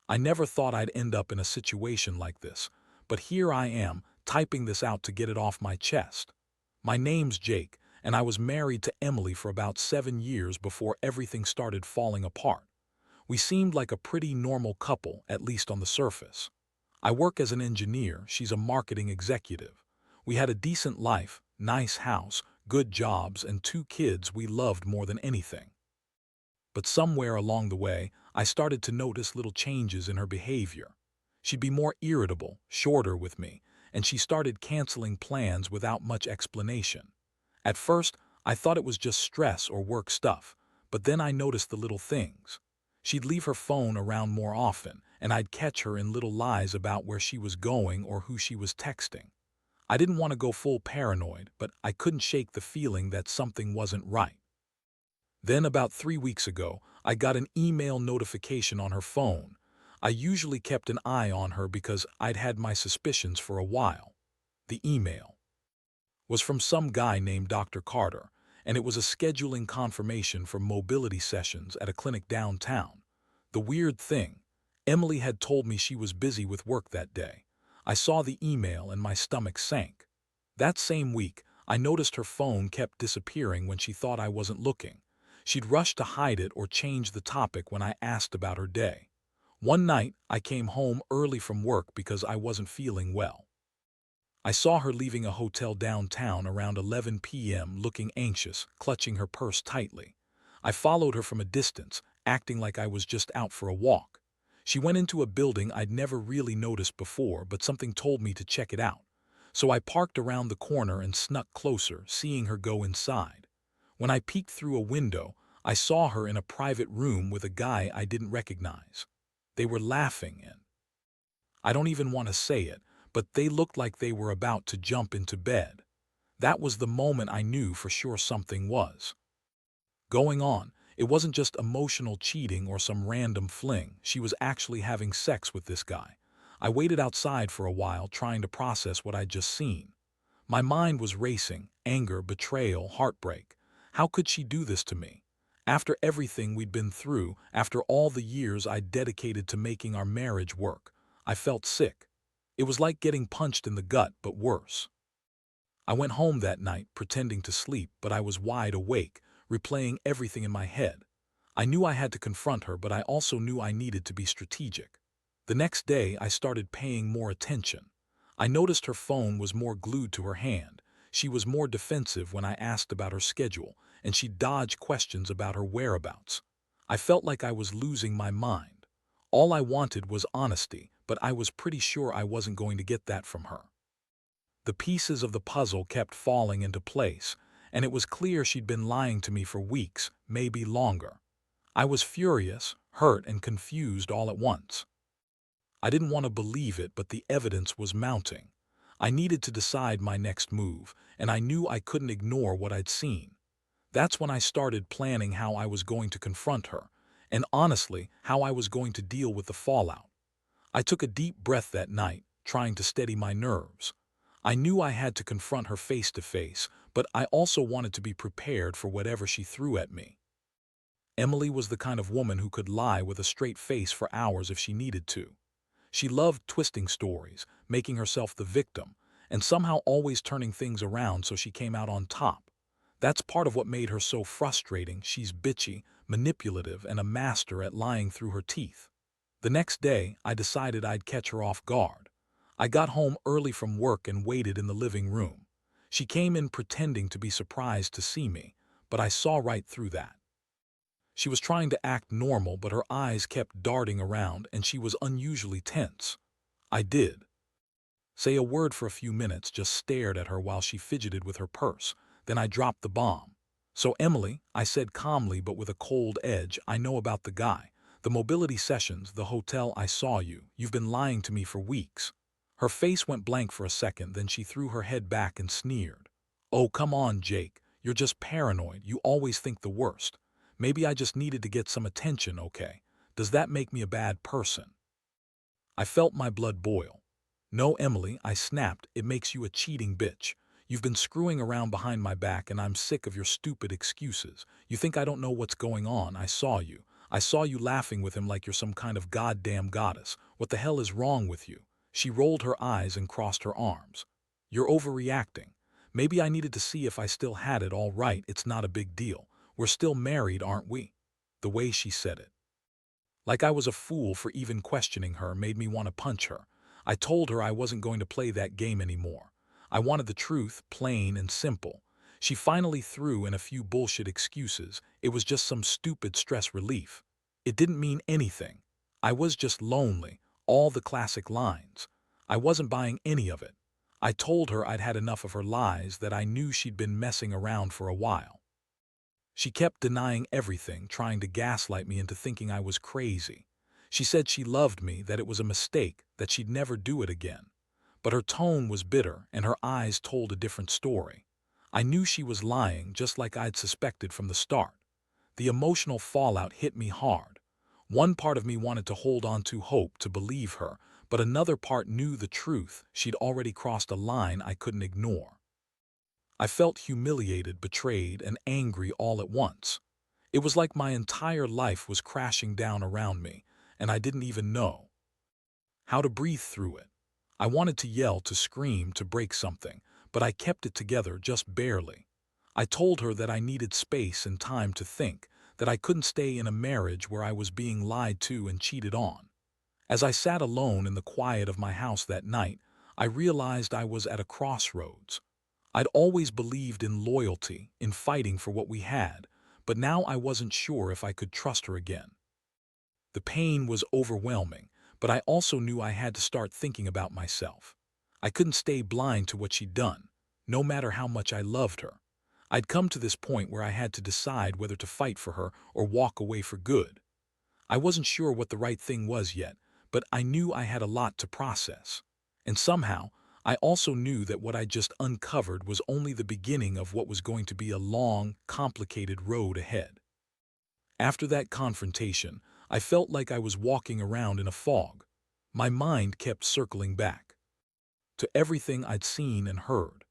I never thought I'd end up in a situation like this, but here I am, typing this out to get it off my chest. My name's Jake, and I was married to Emily for about 7 years before everything started falling apart. We seemed like a pretty normal couple, at least on the surface. I work as an engineer, she's a marketing executive. We had a decent life, nice house, good jobs, and 2 kids we loved more than anything. But somewhere along the way, I started to notice little changes in her behavior. She'd be more irritable, shorter with me, and she started canceling plans without much explanation. At first, I thought it was just stress or work stuff, but then I noticed the little things. She'd leave her phone around more often, and I'd catch her in little lies about where she was going or who she was texting. I didn't want to go full paranoid, but I couldn't shake the feeling that something wasn't right. Then about 3 weeks ago, I got an email notification on her phone. I usually kept an eye on her because I'd had my suspicions for a while. The email was from some guy named Dr. Carter, and it was a scheduling confirmation for mobility sessions at a clinic downtown. The weird thing, Emily had told me she was busy with work that day. I saw the email and my stomach sank. That same week, I noticed her phone kept disappearing when she thought I wasn't looking. She'd rush to hide it or change the topic when I asked about her day. One night, I came home early from work because I wasn't feeling well. I saw her leaving a hotel downtown around 11 p.m. looking anxious, clutching her purse tightly. I followed her from a distance, acting like I was just out for a walk. She went into a building I'd never really noticed before, but something told me to check it out. So I parked around the corner and snuck closer, seeing her go inside. When I peeked through a window, I saw her in a private room with a guy I didn't recognize. They were laughing and I don't even want to say it, but they looked like they were about to jump into bed. That was the moment I knew for sure something was going on. It wasn't just emotional cheating or some random fling. She was actually having sex with this guy. I waited outside for a while trying to process what I'd just seen. My mind was racing, anger, betrayal, heartbreak. How could she do this to me? After everything we'd been through, after all the years I'd dedicated to making our marriage work, I felt sick. It was like getting punched in the gut, but worse. I went home that night, pretending to sleep, but I was wide awake, replaying everything in my head. I knew I had to confront her, but I also knew I needed to be strategic. The next day, I started paying more attention. I noticed her phone was more glued to her hand. She was more defensive when I asked about her schedule, and she dodged questions about her whereabouts. I felt like I was losing my mind. All I wanted was honesty, but I was pretty sure I wasn't going to get that from her. The pieces of the puzzle kept falling into place, and it was clear she'd been lying to me for weeks, maybe longer. I was furious, hurt, and confused all at once. I didn't want to believe it, but the evidence was mounting. I needed to decide my next move, and I knew I couldn't ignore what I'd seen. That's when I started planning how I was going to confront her, and honestly, how I was going to deal with the fallout. I took a deep breath that night, trying to steady my nerves. I knew I had to confront her face to face, but I also wanted to be prepared for whatever she threw at me. Emily was the kind of woman who could lie with a straight face for hours if she needed to. She loved twisting stories, making herself the victim, and somehow always turning things around so she came out on top. That's part of what made her so frustrating. She's bitchy, manipulative, and a master at lying through her teeth. The next day, I decided I'd catch her off guard. I got home early from work and waited in the living room. She came in pretending to be surprised to see me, but I saw right through that. She was trying to act normal, but her eyes kept darting around and she was unusually tense. I did say a word for a few minutes, just stared at her while she fidgeted with her purse. Then I dropped the bomb. "So Emily," I said calmly but with a cold edge, "I know about the guy. The mobility sessions, the hotel I saw you. You've been lying to me for weeks." Her face went blank for a second, then she threw her head back and sneered. "Oh, come on, Jake. You're just paranoid. You always think the worst. Maybe I just needed to get some attention, okay? Does that make me a bad person?" I felt my blood boil. "No, Emily," I snapped, "it makes you a cheating bitch. You've been screwing around behind my back and I'm sick of your stupid excuses. You think I don't know what's going on? I saw you. I saw you laughing with him like you're some kind of goddamn goddess. What the hell is wrong with you?" She rolled her eyes and crossed her arms. "You're overreacting. Maybe I needed to see if I still had it. All right, it's not a big deal. We're still married, aren't we?" The way she said it, like I was a fool for even questioning her, made me want to punch her. I told her I wasn't going to play that game anymore. I wanted the truth, plain and simple. She finally threw in a few bullshit excuses. It was just some stupid stress relief. It didn't mean anything. I was just lonely. All the classic lines. I wasn't buying any of it. I told her I'd had enough of her lies, that I knew she'd been messing around for a while. She kept denying everything, trying to gaslight me into thinking I was crazy. She said she loved me, that it was a mistake, that she'd never do it again. But her tone was bitter, and her eyes told a different story. I knew she was lying, just like I'd suspected from the start. The emotional fallout hit me hard. One part of me wanted to hold on to hope, to believe her, but another part knew the truth. She'd already crossed a line I couldn't ignore. I felt humiliated, betrayed, and angry all at once. It was like my entire life was crashing down around me, and I didn't even know how to breathe through it. I wanted to yell, to scream, to break something, but I kept it together just barely. I told her that I needed space and time to think, that I couldn't stay in a marriage where I was being lied to and cheated on. As I sat alone in the quiet of my house that night, I realized I was at a crossroads. I'd always believed in loyalty, in fighting for what we had, but now I wasn't sure if I could trust her again. The pain was overwhelming, but I also knew I had to start thinking about myself. I couldn't stay blind to what she'd done, no matter how much I loved her. I'd come to this point where I had to decide whether to fight for her or walk away for good. I wasn't sure what the right thing was yet, but I knew I had a lot to process. And somehow, I also knew that what I just uncovered was only the beginning of what was going to be a long, complicated road ahead. After that confrontation, I felt like I was walking around in a fog. My mind kept circling back to everything I'd seen and heard.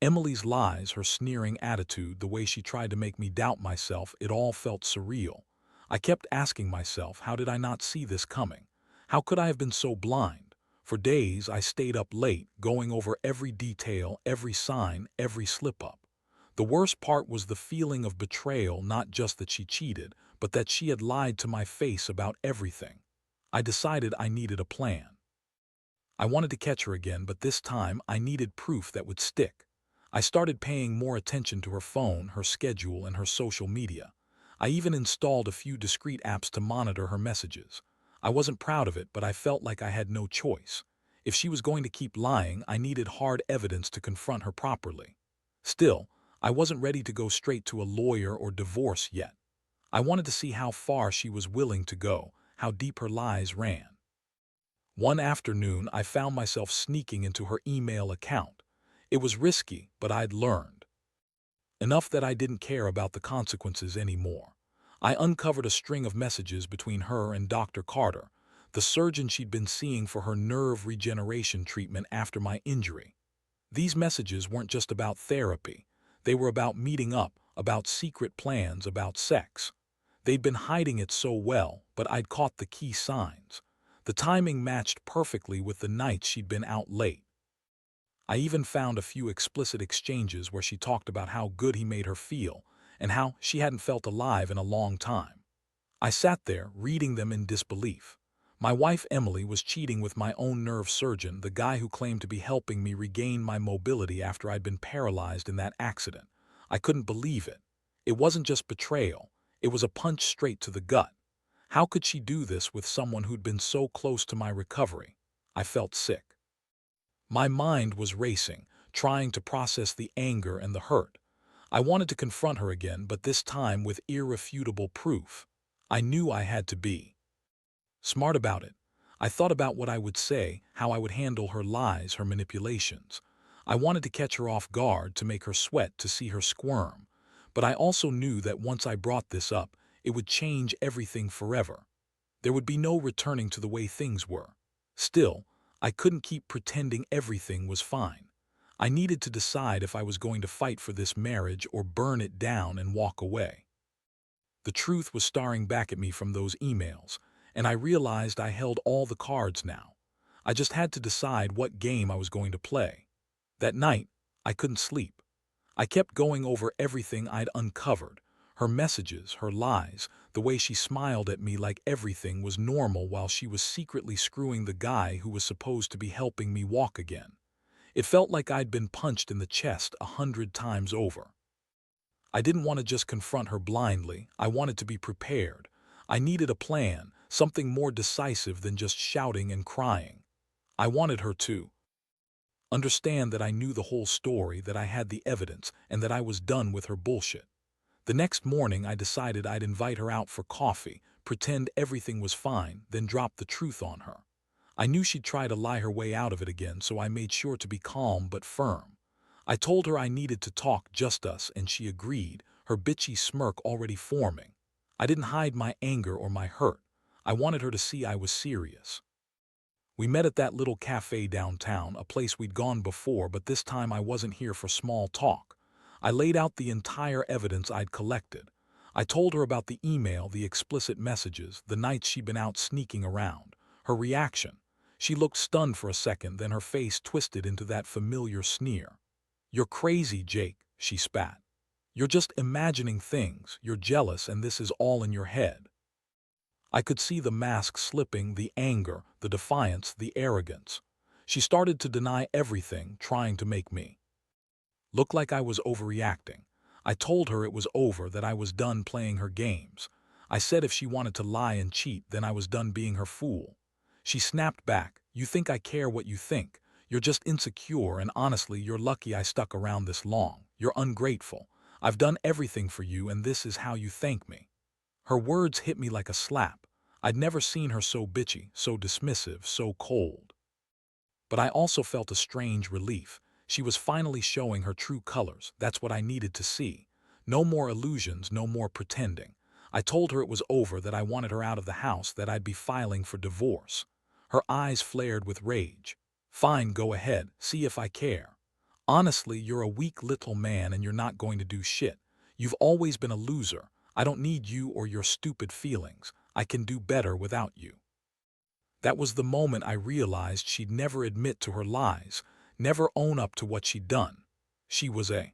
Emily's lies, her sneering attitude, the way she tried to make me doubt myself, it all felt surreal. I kept asking myself, how did I not see this coming? How could I have been so blind? For days, I stayed up late, going over every detail, every sign, every slip-up. The worst part was the feeling of betrayal, not just that she cheated, but that she had lied to my face about everything. I decided I needed a plan. I wanted to catch her again, but this time I needed proof that would stick. I started paying more attention to her phone, her schedule, and her social media. I even installed a few discreet apps to monitor her messages. I wasn't proud of it, but I felt like I had no choice. If she was going to keep lying, I needed hard evidence to confront her properly. Still, I wasn't ready to go straight to a lawyer or divorce yet. I wanted to see how far she was willing to go, how deep her lies ran. One afternoon, I found myself sneaking into her email account. It was risky, but I'd learned enough that I didn't care about the consequences anymore. I uncovered a string of messages between her and Dr. Carter, the surgeon she'd been seeing for her nerve regeneration treatment after my injury. These messages weren't just about therapy. They were about meeting up, about secret plans, about sex. They'd been hiding it so well, but I'd caught the key signs. The timing matched perfectly with the nights she'd been out late. I even found a few explicit exchanges where she talked about how good he made her feel and how she hadn't felt alive in a long time. I sat there, reading them in disbelief. My wife Emily was cheating with my own nerve surgeon, the guy who claimed to be helping me regain my mobility after I'd been paralyzed in that accident. I couldn't believe it. It wasn't just betrayal. It was a punch straight to the gut. How could she do this with someone who'd been so close to my recovery? I felt sick. My mind was racing, trying to process the anger and the hurt. I wanted to confront her again, but this time with irrefutable proof. I knew I had to be smart about it. I thought about what I would say, how I would handle her lies, her manipulations. I wanted to catch her off guard, to make her sweat, to see her squirm. But I also knew that once I brought this up, it would change everything forever. There would be no returning to the way things were. Still, I couldn't keep pretending everything was fine. I needed to decide if I was going to fight for this marriage or burn it down and walk away. The truth was staring back at me from those emails, and I realized I held all the cards now. I just had to decide what game I was going to play. That night, I couldn't sleep. I kept going over everything I'd uncovered, her messages, her lies, the way she smiled at me like everything was normal while she was secretly screwing the guy who was supposed to be helping me walk again. It felt like I'd been punched in the chest 100 times over. I didn't want to just confront her blindly. I wanted to be prepared. I needed a plan, something more decisive than just shouting and crying. I wanted her to understand that I knew the whole story, that I had the evidence, and that I was done with her bullshit. The next morning, I decided I'd invite her out for coffee, pretend everything was fine, then drop the truth on her. I knew she'd try to lie her way out of it again, so I made sure to be calm but firm. I told her I needed to talk, just us, and she agreed, her bitchy smirk already forming. I didn't hide my anger or my hurt. I wanted her to see I was serious. We met at that little cafe downtown, a place we'd gone before, but this time I wasn't here for small talk. I laid out the entire evidence I'd collected. I told her about the email, the explicit messages, the nights she'd been out sneaking around. Her reaction. She looked stunned for a second, then her face twisted into that familiar sneer. "You're crazy, Jake," she spat. "You're just imagining things, you're jealous, and this is all in your head." I could see the mask slipping, the anger, the defiance, the arrogance. She started to deny everything, trying to make me look like I was overreacting. I told her it was over, that I was done playing her games. I said if she wanted to lie and cheat, then I was done being her fool. She snapped back, "You think I care what you think? You're just insecure, and honestly, you're lucky I stuck around this long. You're ungrateful. I've done everything for you, and this is how you thank me." Her words hit me like a slap. I'd never seen her so bitchy, so dismissive, so cold. But I also felt a strange relief. She was finally showing her true colors. That's what I needed to see. No more illusions, no more pretending. I told her it was over, that I wanted her out of the house, that I'd be filing for divorce. Her eyes flared with rage. "Fine, go ahead, see if I care. Honestly, you're a weak little man and you're not going to do shit. You've always been a loser. I don't need you or your stupid feelings. I can do better without you." That was the moment I realized she'd never admit to her lies, never own up to what she'd done. She was a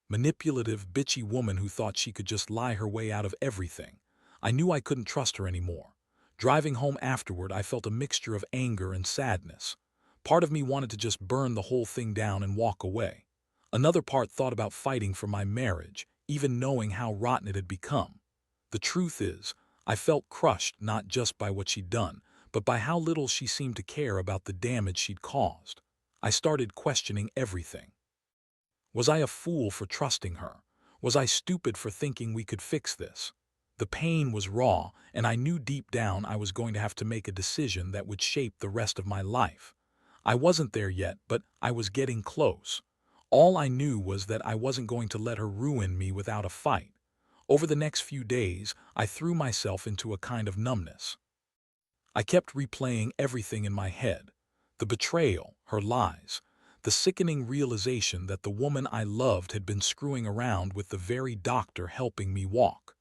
manipulative, bitchy woman who thought she could just lie her way out of everything. I knew I couldn't trust her anymore. Driving home afterward, I felt a mixture of anger and sadness. Part of me wanted to just burn the whole thing down and walk away. Another part thought about fighting for my marriage, even knowing how rotten it had become. The truth is, I felt crushed not just by what she'd done, but by how little she seemed to care about the damage she'd caused. I started questioning everything. Was I a fool for trusting her? Was I stupid for thinking we could fix this? The pain was raw, and I knew deep down I was going to have to make a decision that would shape the rest of my life. I wasn't there yet, but I was getting close. All I knew was that I wasn't going to let her ruin me without a fight. Over the next few days, I threw myself into a kind of numbness. I kept replaying everything in my head. The betrayal, her lies, the sickening realization that the woman I loved had been screwing around with the very doctor helping me walk.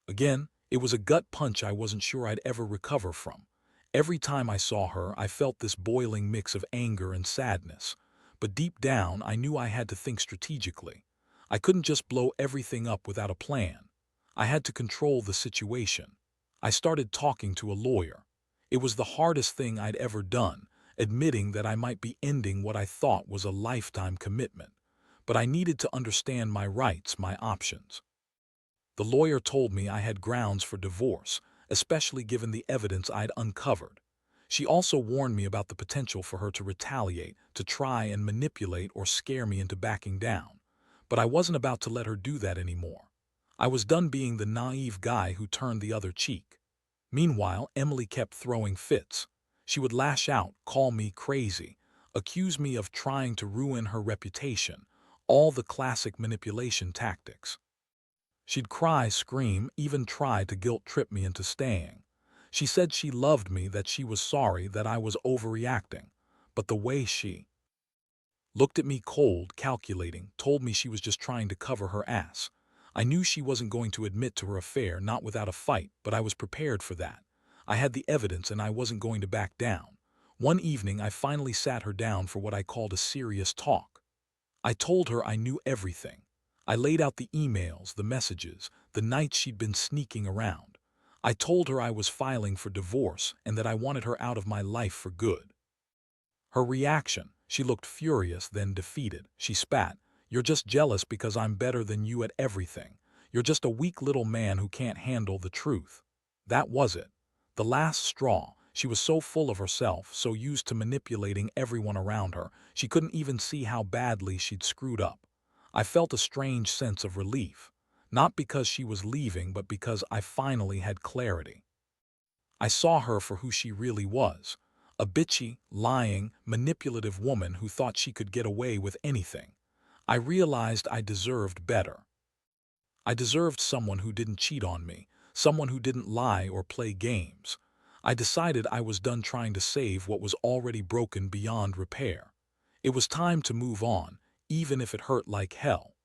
Again, it was a gut punch I wasn't sure I'd ever recover from. Every time I saw her, I felt this boiling mix of anger and sadness. But deep down, I knew I had to think strategically. I couldn't just blow everything up without a plan. I had to control the situation. I started talking to a lawyer. It was the hardest thing I'd ever done, admitting that I might be ending what I thought was a lifetime commitment. But I needed to understand my rights, my options. The lawyer told me I had grounds for divorce, especially given the evidence I'd uncovered. She also warned me about the potential for her to retaliate, to try and manipulate or scare me into backing down. But I wasn't about to let her do that anymore. I was done being the naive guy who turned the other cheek. Meanwhile, Emily kept throwing fits. She would lash out, call me crazy, accuse me of trying to ruin her reputation, all the classic manipulation tactics. She'd cry, scream, even try to guilt-trip me into staying. She said she loved me, that she was sorry, that I was overreacting. But the way she looked at me, cold, calculating, told me she was just trying to cover her ass. I knew she wasn't going to admit to her affair, not without a fight, but I was prepared for that. I had the evidence and I wasn't going to back down. One evening, I finally sat her down for what I called a serious talk. I told her I knew everything. I laid out the emails, the messages, the nights she'd been sneaking around. I told her I was filing for divorce and that I wanted her out of my life for good. Her reaction, she looked furious, then defeated. She spat. "You're just jealous because I'm better than you at everything. You're just a weak little man who can't handle the truth." That was it. The last straw. She was so full of herself, so used to manipulating everyone around her, she couldn't even see how badly she'd screwed up. I felt a strange sense of relief. Not because she was leaving, but because I finally had clarity. I saw her for who she really was. A bitchy, lying, manipulative woman who thought she could get away with anything. I realized I deserved better. I deserved someone who didn't cheat on me, someone who didn't lie or play games. I decided I was done trying to save what was already broken beyond repair. It was time to move on, even if it hurt like hell.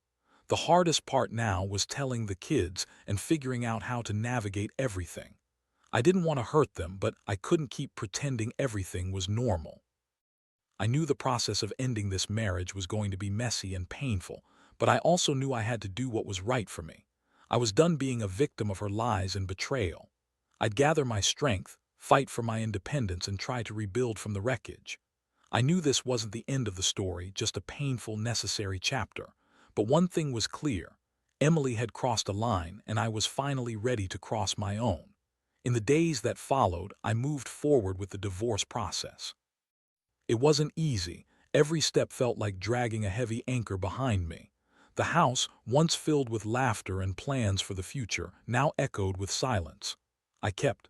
The hardest part now was telling the kids and figuring out how to navigate everything. I didn't want to hurt them, but I couldn't keep pretending everything was normal. I knew the process of ending this marriage was going to be messy and painful, but I also knew I had to do what was right for me. I was done being a victim of her lies and betrayal. I'd gather my strength, fight for my independence, and try to rebuild from the wreckage. I knew this wasn't the end of the story, just a painful, necessary chapter. But one thing was clear. Emily had crossed a line, and I was finally ready to cross my own. In the days that followed, I moved forward with the divorce process. It wasn't easy. Every step felt like dragging a heavy anchor behind me. The house, once filled with laughter and plans for the future, now echoed with silence. I kept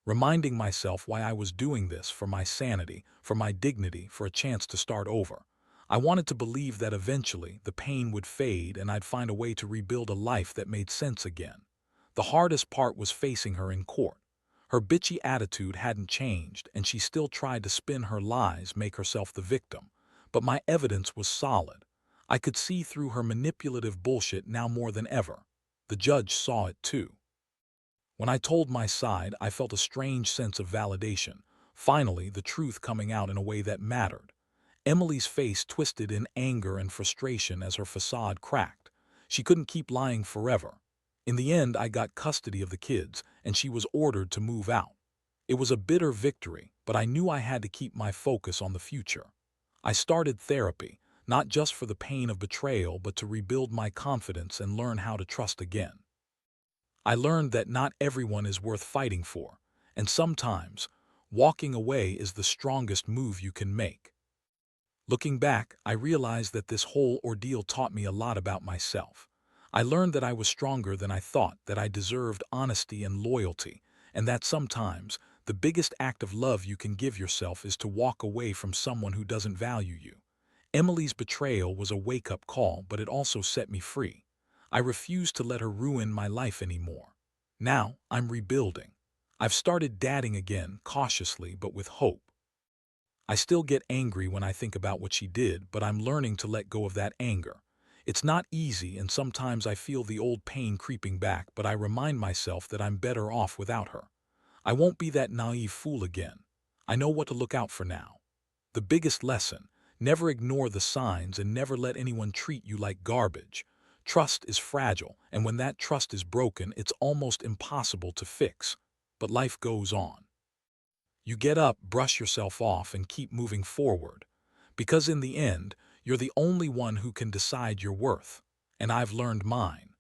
reminding myself why I was doing this: for my sanity, for my dignity, for a chance to start over. I wanted to believe that eventually the pain would fade and I'd find a way to rebuild a life that made sense again. The hardest part was facing her in court. Her bitchy attitude hadn't changed, and she still tried to spin her lies, make herself the victim. But my evidence was solid. I could see through her manipulative bullshit now more than ever. The judge saw it too. When I told my side, I felt a strange sense of validation. Finally, the truth coming out in a way that mattered. Emily's face twisted in anger and frustration as her facade cracked. She couldn't keep lying forever. In the end, I got custody of the kids, and she was ordered to move out. It was a bitter victory, but I knew I had to keep my focus on the future. I started therapy, not just for the pain of betrayal, but to rebuild my confidence and learn how to trust again. I learned that not everyone is worth fighting for, and sometimes, walking away is the strongest move you can make. Looking back, I realized that this whole ordeal taught me a lot about myself. I learned that I was stronger than I thought, that I deserved honesty and loyalty, and that sometimes the biggest act of love you can give yourself is to walk away from someone who doesn't value you. Emily's betrayal was a wake-up call, but it also set me free. I refused to let her ruin my life anymore. Now, I'm rebuilding. I've started dating again, cautiously but with hope. I still get angry when I think about what she did, but I'm learning to let go of that anger. It's not easy, and sometimes I feel the old pain creeping back, but I remind myself that I'm better off without her. I won't be that naive fool again. I know what to look out for now. The biggest lesson: never ignore the signs and never let anyone treat you like garbage. Trust is fragile, and when that trust is broken, it's almost impossible to fix. But life goes on. You get up, brush yourself off, and keep moving forward. Because in the end, you're the only one who can decide your worth. And I've learned mine.